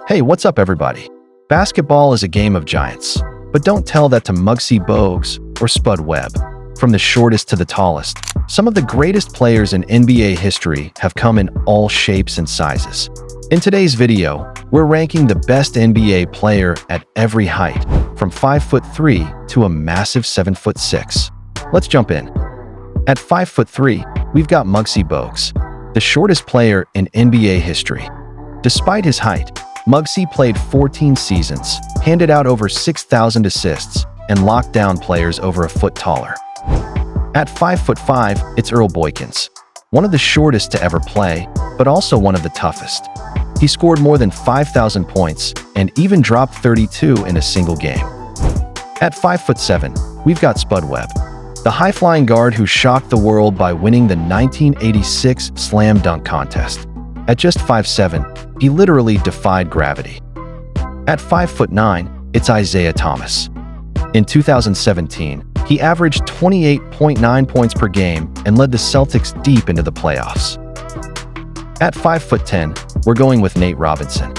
Hey, what's up everybody? Basketball is a game of giants, but don't tell that to Muggsy Bogues or Spud Webb. From the shortest to the tallest, some of the greatest players in NBA history have come in all shapes and sizes. In today's video, we're ranking the best NBA player at every height, from 5'3" to a massive 7'6". Let's jump in. At 5'3", we've got Muggsy Bogues, the shortest player in NBA history. Despite his height, Muggsy played 14 seasons, handed out over 6,000 assists, and locked down players over a foot taller. At 5'5", it's Earl Boykins, one of the shortest to ever play, but also one of the toughest. He scored more than 5,000 points and even dropped 32 in a single game. At 5'7", we've got Spud Webb, the high-flying guard who shocked the world by winning the 1986 Slam Dunk Contest. At just 5'7", he literally defied gravity. At 5'9", it's Isaiah Thomas. In 2017, he averaged 28.9 points per game and led the Celtics deep into the playoffs. At 5'10", we're going with Nate Robinson,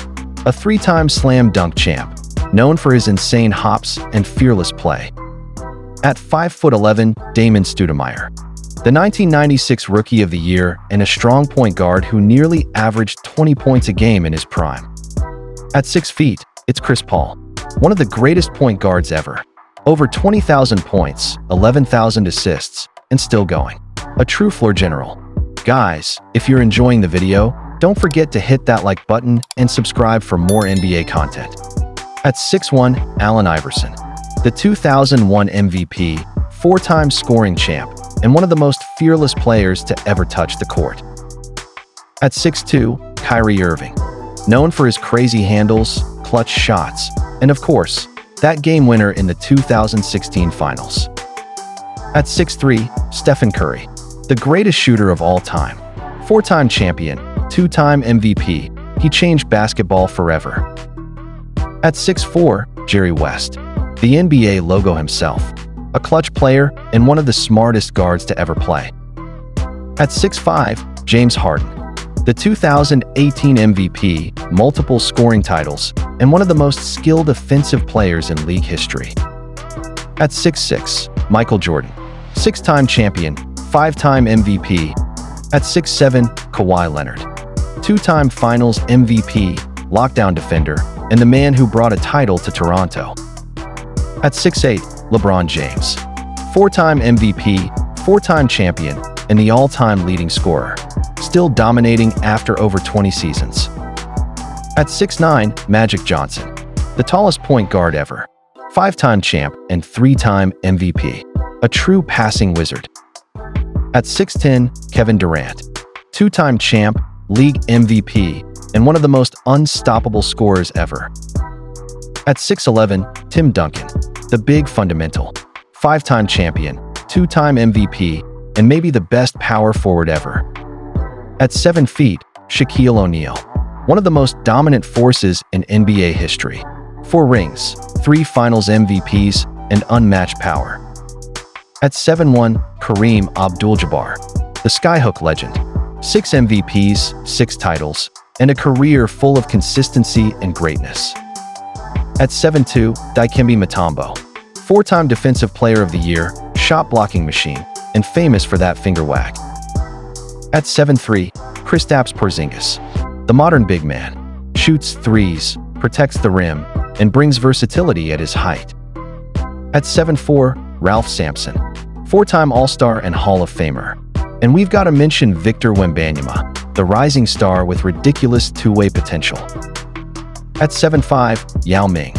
a three-time Slam Dunk champ, known for his insane hops and fearless play. At 5'11", Damon Stoudemire, the 1996 Rookie of the Year and a strong point guard who nearly averaged 20 points a game in his prime. At 6 feet, it's Chris Paul, one of the greatest point guards ever. Over 20,000 points, 11,000 assists, and still going. A true floor general. Guys, if you're enjoying the video, don't forget to hit that like button and subscribe for more NBA content. At 6'1", Allen Iverson, the 2001 MVP, four-time scoring champ, and one of the most fearless players to ever touch the court. At 6'2", Kyrie Irving, known for his crazy handles, clutch shots, and of course, that game winner in the 2016 finals. At 6'3", Stephen Curry, the greatest shooter of all time, four-time champion, two-time MVP, he changed basketball forever. At 6'4", Jerry West, the NBA logo himself, a clutch player and one of the smartest guards to ever play. At 6'5", James Harden, the 2018 MVP, multiple scoring titles, and one of the most skilled offensive players in league history. At 6'6", Michael Jordan, six-time champion, five-time MVP. At 6'7", Kawhi Leonard, two-time Finals MVP, lockdown defender, and the man who brought a title to Toronto. At 6'8", LeBron James, four-time MVP, four-time champion, and the all-time leading scorer, still dominating after over 20 seasons. At 6'9", Magic Johnson, the tallest point guard ever, five-time champ and three-time MVP, a true passing wizard. At 6'10", Kevin Durant, two-time champ, league MVP, and one of the most unstoppable scorers ever. At 6'11", Tim Duncan, the big fundamental, five-time champion, two-time MVP, and maybe the best power forward ever. At 7 feet, Shaquille O'Neal, one of the most dominant forces in NBA history. 4 rings, 3 Finals MVPs, and unmatched power. At 7'1", Kareem Abdul-Jabbar, the skyhook legend, 6 MVPs, 6 titles, and a career full of consistency and greatness. At 7'2", Dikembe Mutombo, four-time Defensive Player of the Year, shot-blocking machine, and famous for that finger wag. At 7'3", Kristaps Porzingis, the modern big man, shoots threes, protects the rim, and brings versatility at his height. At 7'4", Ralph Sampson, four-time All-Star and Hall of Famer. And we've got to mention Victor Wembanyama, the rising star with ridiculous two-way potential. At 7'5", Yao Ming,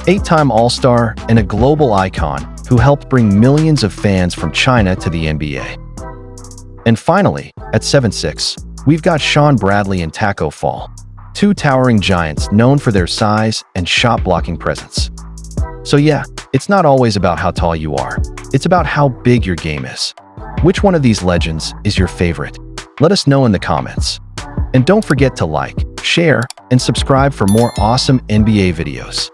8-time All-Star and a global icon who helped bring millions of fans from China to the NBA. And finally, at 7'6", we've got Shawn Bradley and Taco Fall, 2 towering giants known for their size and shot-blocking presence. So yeah, it's not always about how tall you are, it's about how big your game is. Which one of these legends is your favorite? Let us know in the comments. And don't forget to like, share, and subscribe for more awesome NBA videos.